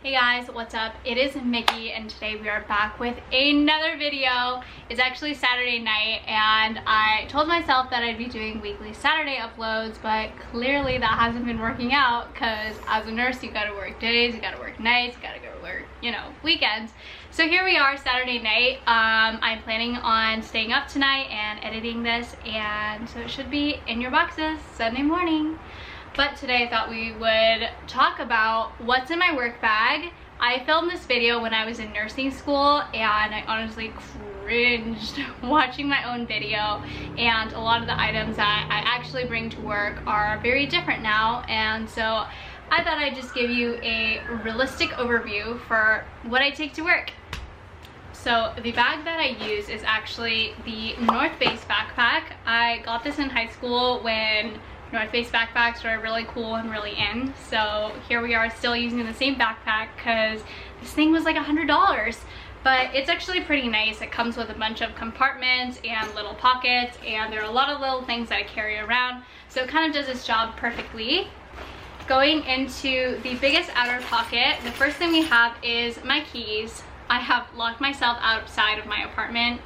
Hey guys, what's up? It is Miki and today we are back with another video. It's actually Saturday night and I told myself that I'd be doing weekly Saturday uploads, but clearly that hasn't been working out because as a nurse you gotta work days, you gotta work nights, you gotta go to work, you know, weekends. So here we are, Saturday night. I'm planning on staying up tonight and editing this, and so it should be in your boxes Sunday morning. But today I thought we would talk about what's in my work bag. I filmed this video when I was in nursing school and I honestly cringed watching my own video, and a lot of the items that I actually bring to work are very different now, and so I thought I'd just give you a realistic overview for what I take to work. So the bag that I use is actually the North Face backpack. I got this in high school when North Face backpacks were really cool and really in. So here we are still using the same backpack because this thing was like $100. But it's actually pretty nice. It comes with a bunch of compartments and little pockets, and there are a lot of little things that I carry around. So it kind of does its job perfectly. Going into the biggest outer pocket, the first thing we have is my keys. I have locked myself outside of my apartment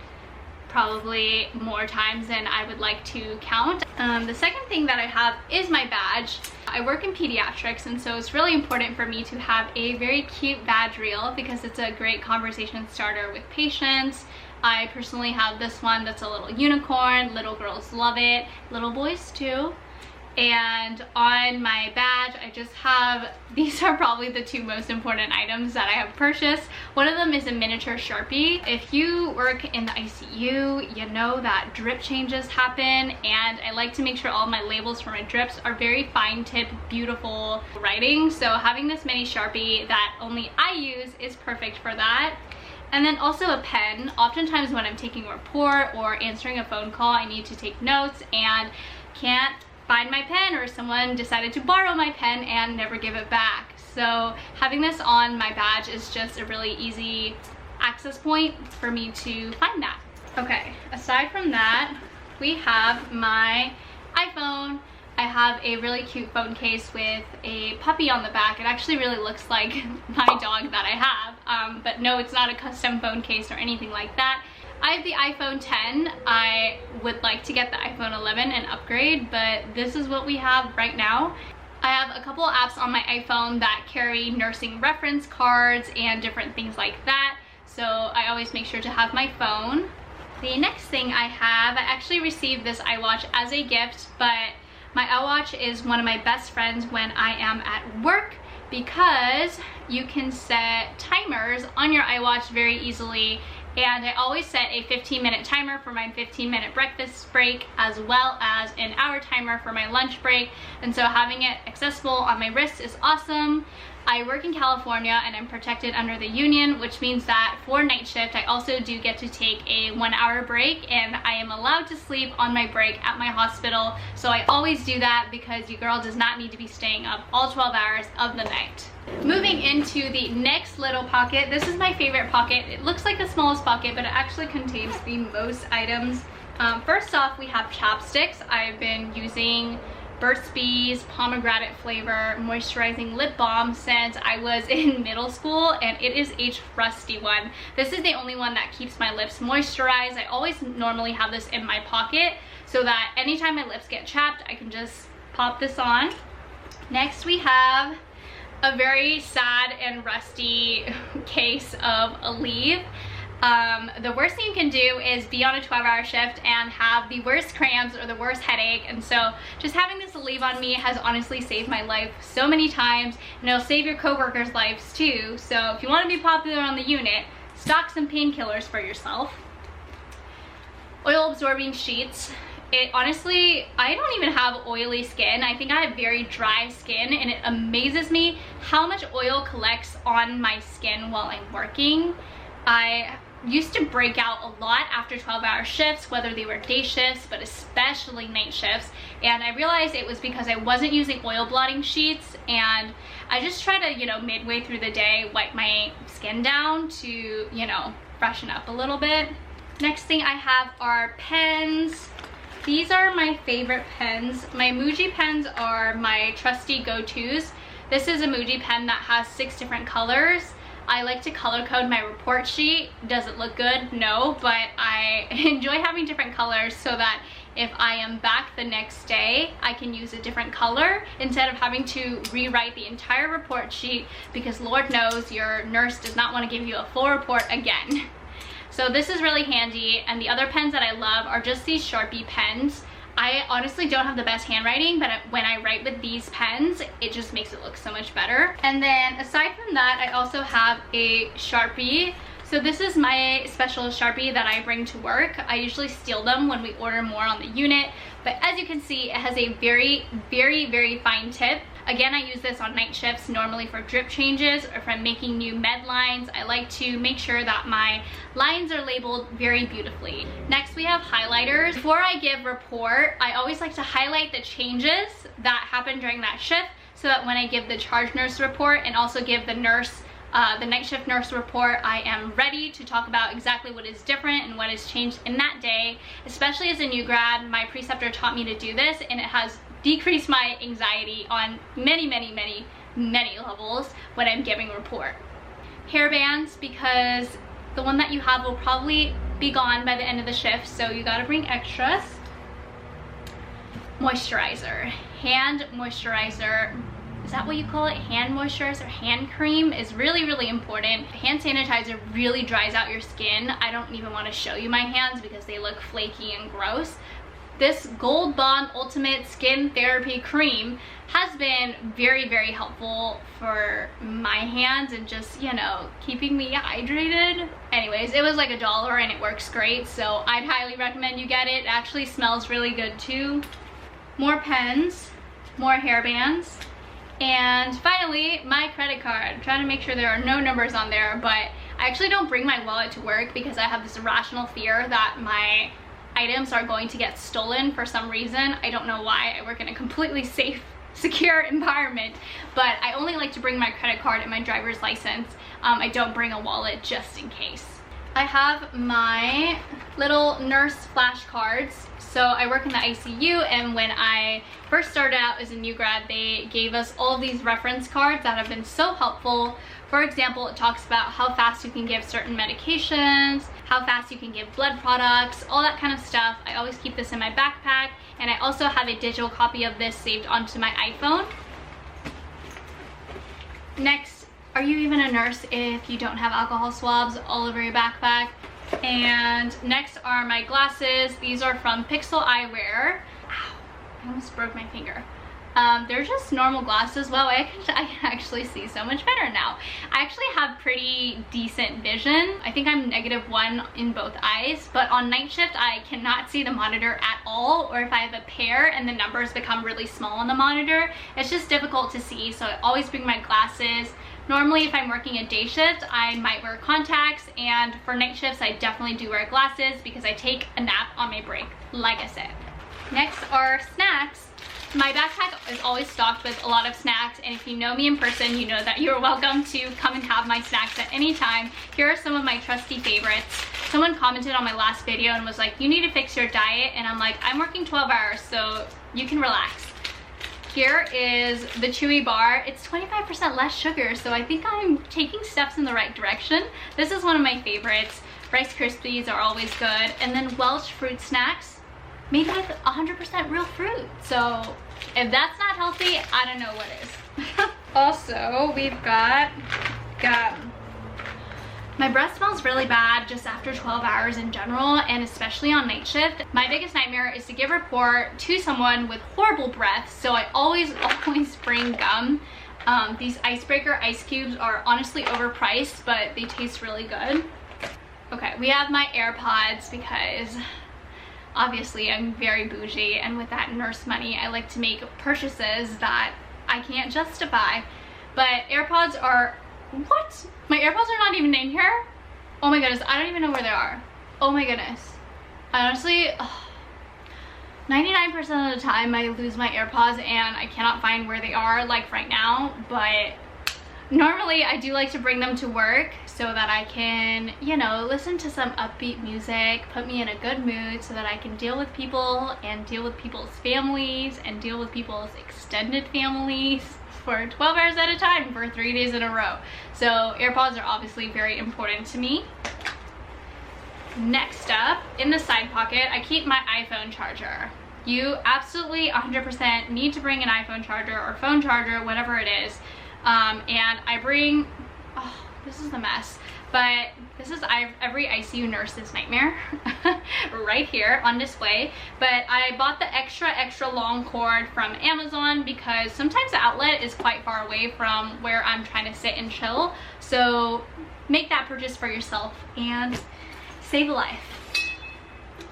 probably more times than I would like to count. The second thing that I have is my badge. I work in pediatrics, and so it's really important for me to have a very cute badge reel because it's a great conversation starter with patients. I personally have this one that's a little unicorn. Little girls love it, little boys too. And on my badge I just have, these are probably the two most important items that I have purchased. One of them is a miniature Sharpie. If you work in the ICU, you know that drip changes happen, and I like to make sure all my labels for my drips are very fine tip, beautiful writing. So having this mini Sharpie that only I use is perfect for that. And then also a pen. Oftentimes when I'm taking a report or answering a phone call, I need to take notes and can't find my pen, or someone decided to borrow my pen and never give it back. So having this on my badge is just a really easy access point for me to find that. Okay, aside from that, we have my iPhone. I have a really cute phone case with a puppy on the back. It actually really looks like my dog that I have, but no, it's not a custom phone case or anything like that. I have the iPhone 10. I would like to get the iPhone 11 and upgrade, but this is what we have right now. I have a couple of apps on my iPhone that carry nursing reference cards and different things like that, so I always make sure to have my phone. The next thing I have, I actually received this iWatch as a gift, but my iWatch is one of my best friends when I am at work because you can set timers on your iWatch very easily. And I always set a 15-minute timer for my 15-minute breakfast break, as well as an hour timer for my lunch break. And so having it accessible on my wrist is awesome. I work in California and I'm protected under the union, which means that for night shift I also do get to take a 1-hour break, and I am allowed to sleep on my break at my hospital. So I always do that because your girl does not need to be staying up all 12 hours of the night. Moving into the next little pocket, this is my favorite pocket. It looks like the smallest pocket, but it actually contains the most items. First off, we have chapsticks. I've been using Burt's Bees pomegranate flavor moisturizing lip balm since I was in middle school, and it is a trusty one. This is the only one that keeps my lips moisturized. I always normally have this in my pocket so that anytime my lips get chapped, I can just pop this on. Next we have a very sad and rusty case of Aleve. The worst thing you can do is be on a 12-hour shift and have the worst cramps or the worst headache, and so just having this Aleve on me has honestly saved my life so many times, and it'll save your coworkers' lives too. So if you want to be popular on the unit, stock some painkillers for yourself. Oil absorbing sheets. It honestly, I don't even have oily skin. I think I have very dry skin, and it amazes me how much oil collects on my skin while I'm working. I used to break out a lot after 12-hour shifts, whether they were day shifts, but especially night shifts, and I realized it was because I wasn't using oil blotting sheets, and I just try to, you know, midway through the day wipe my skin down to, you know, freshen up a little bit. Next thing I have are pens. These are my favorite pens. My Muji pens are my trusty go-tos. This is a Muji pen that has 6 different colors. I like to color code my report sheet. Does it look good? No, but I enjoy having different colors so that if I am back the next day, I can use a different color instead of having to rewrite the entire report sheet, because Lord knows your nurse does not want to give you a full report again. So this is really handy, and the other pens that I love are just these Sharpie pens. I honestly don't have the best handwriting, but when I write with these pens, it just makes it look so much better. And then aside from that, I also have a Sharpie. So this is my special Sharpie that I bring to work. I usually steal them when we order more on the unit, but as you can see, it has a very, very, very fine tip. Again, I use this on night shifts, normally for drip changes or if I'm making new med lines. I like to make sure that my lines are labeled very beautifully. Next, we have highlighters. Before I give report, I always like to highlight the changes that happen during that shift so that when I give the charge nurse report and also give the nurse the night shift nurse report, I am ready to talk about exactly what is different and what has changed in that day. Especially as a new grad, my preceptor taught me to do this, and it has decreased my anxiety on many, many, many, many levels when I'm giving report. Hair bands, because the one that you have will probably be gone by the end of the shift, so you gotta bring extras. Moisturizer, hand moisturizer. Is that what you call it? Hand moisturizer, hand cream is really, really important. Hand sanitizer really dries out your skin. I don't even want to show you my hands because they look flaky and gross. This Gold Bond Ultimate Skin Therapy Cream has been very, very helpful for my hands and just, you know, keeping me hydrated. Anyways, it was like $1 and it works great, so I'd highly recommend you get it. It actually smells really good too. More pens, more hair bands. And finally, my credit card. I'm trying to make sure there are no numbers on there, but I actually don't bring my wallet to work because I have this irrational fear that my items are going to get stolen for some reason. I don't know why. I work in a completely safe, secure environment, but I only like to bring my credit card and my driver's license. I don't bring a wallet just in case. I have my little nurse flashcards. So I work in the ICU, and when I first started out as a new grad, they gave us all of these reference cards that have been so helpful. For example, it talks about how fast you can give certain medications, how fast you can give blood products, all that kind of stuff. I always keep this in my backpack, and I also have a digital copy of this saved onto my iPhone. Next, are you even a nurse if you don't have alcohol swabs all over your backpack? And next are my glasses. These are from Pixel Eyewear. Ow, I almost broke my finger. They're just normal glasses. Wow, I can actually see so much better now. I actually have pretty decent vision. I think I'm -1 in both eyes, but on night shift I cannot see the monitor at all, or if I have a pair and the numbers become really small on the monitor, it's just difficult to see, so I always bring my glasses. Normally, if I'm working a day shift, I might wear contacts, and for night shifts, I definitely do wear glasses because I take a nap on my break, like I said. Next are snacks. My backpack is always stocked with a lot of snacks, and if you know me in person, you know that you're welcome to come and have my snacks at any time. Here are some of my trusty favorites. Someone commented on my last video and was like, you need to fix your diet, and I'm like, I'm working 12 hours, so you can relax. Here is the Chewy bar. It's 25% less sugar, so I think I'm taking steps in the right direction. This is one of my favorites. Rice Krispies are always good. And then Welch fruit snacks made with 100% real fruit. So if that's not healthy, I don't know what is. Also, we've got gum. My breath smells really bad just after 12 hours in general, and especially on night shift. My biggest nightmare is to give a report to someone with horrible breath, so I always bring gum. These icebreaker ice cubes are honestly overpriced, but they taste really good. Okay, we have my AirPods because obviously I'm very bougie, and with that nurse money, I like to make purchases that I can't justify. But AirPods are, what? My AirPods are not even in here? Oh my goodness, I don't even know where they are. Oh my goodness. I honestly, 99% of the time I lose my AirPods and I cannot find where they are, like right now, but normally I do like to bring them to work so that I can, you know, listen to some upbeat music, put me in a good mood so that I can deal with people and deal with people's families and deal with people's extended families. for 12 hours at a time for 3 days in a row. So AirPods are obviously very important to me. Next up, in the side pocket, I keep my iPhone charger. You absolutely 100% need to bring an iPhone charger or phone charger, whatever it is. And I bring, oh, this is the mess. But this is every ICU nurse's nightmare right here on display. But I bought the extra long cord from Amazon because sometimes the outlet is quite far away from where I'm trying to sit and chill. So make that purchase for yourself and save a life.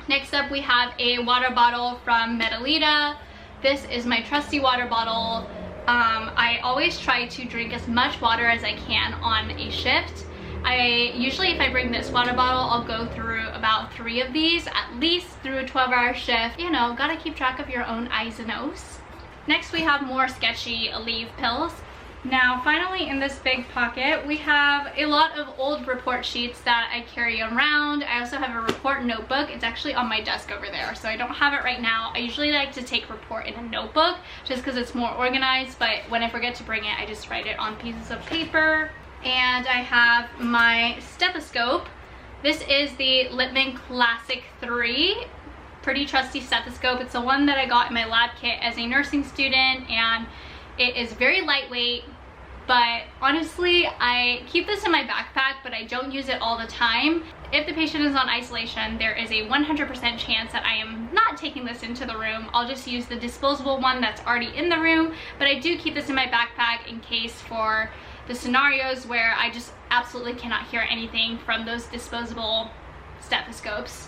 Next up, we have a water bottle from Metalita. This is my trusty water bottle. I always try to drink as much water as I can on a shift. Usually if I bring this water bottle, I'll go through about 3 of these, at least through a 12-hour shift. You know, gotta keep track of your own eyes and nose. Next, we have more sketchy Aleve pills. Now, finally, in this big pocket, we have a lot of old report sheets that I carry around. I also have a report notebook. It's actually on my desk over there, so I don't have it right now. I usually like to take report in a notebook just because it's more organized, but when I forget to bring it, I just write it on pieces of paper. And I have my stethoscope. This is the Littmann Classic 3. Pretty trusty stethoscope. It's the one that I got in my lab kit as a nursing student, and it is very lightweight, but honestly, I keep this in my backpack, but I don't use it all the time. If the patient is on isolation, there is a 100% chance that I am not taking this into the room. I'll just use the disposable one that's already in the room, but I do keep this in my backpack in case for the scenarios where I just absolutely cannot hear anything from those disposable stethoscopes.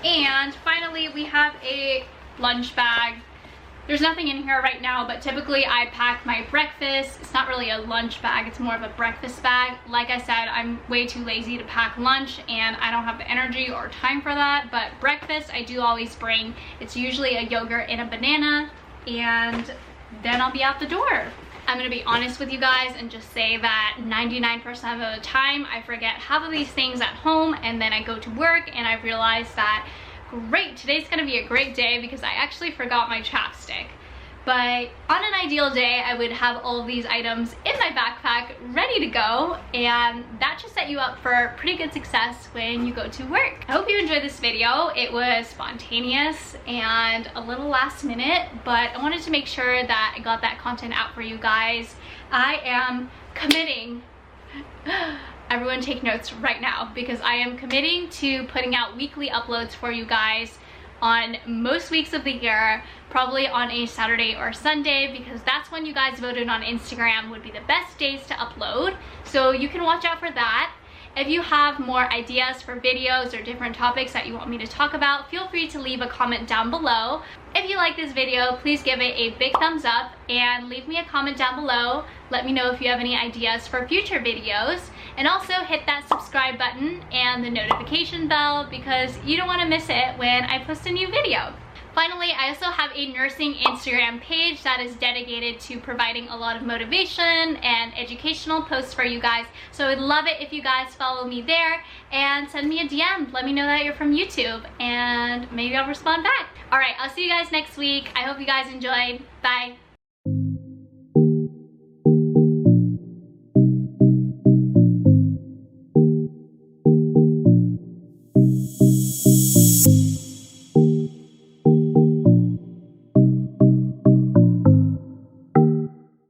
And finally, we have a lunch bag. There's nothing in here right now, but typically I pack my breakfast. It's not really a lunch bag, it's more of a breakfast bag. Like I said, I'm way too lazy to pack lunch and I don't have the energy or time for that, but breakfast I do always bring. It's usually a yogurt and a banana, and then I'll be out the door. I'm gonna be honest with you guys and just say that 99% of the time I forget half of these things at home, and then I go to work and I realize that great, today's gonna be a great day because I actually forgot my chapstick. But on an ideal day, I would have all of these items in my backpack ready to go, and that should set you up for pretty good success when you go to work. I hope you enjoyed this video. It was spontaneous and a little last minute, but I wanted to make sure that I got that content out for you guys. I am committing everyone take notes right now, because I am committing to putting out weekly uploads for you guys on most weeks of the year, probably on a Saturday or Sunday, because that's when you guys voted on Instagram would be the best days to upload. So you can watch out for that. If you have more ideas for videos or different topics that you want me to talk about, feel free to leave a comment down below. If you like this video, please give it a big thumbs up and leave me a comment down below. Let me know if you have any ideas for future videos. And also hit that subscribe button and the notification bell because you don't want to miss it when I post a new video. Finally, I also have a nursing Instagram page that is dedicated to providing a lot of motivation and educational posts for you guys. So I'd love it if you guys follow me there and send me a DM. Let me know that you're from YouTube and maybe I'll respond back. All right, I'll see you guys next week. I hope you guys enjoyed. Bye.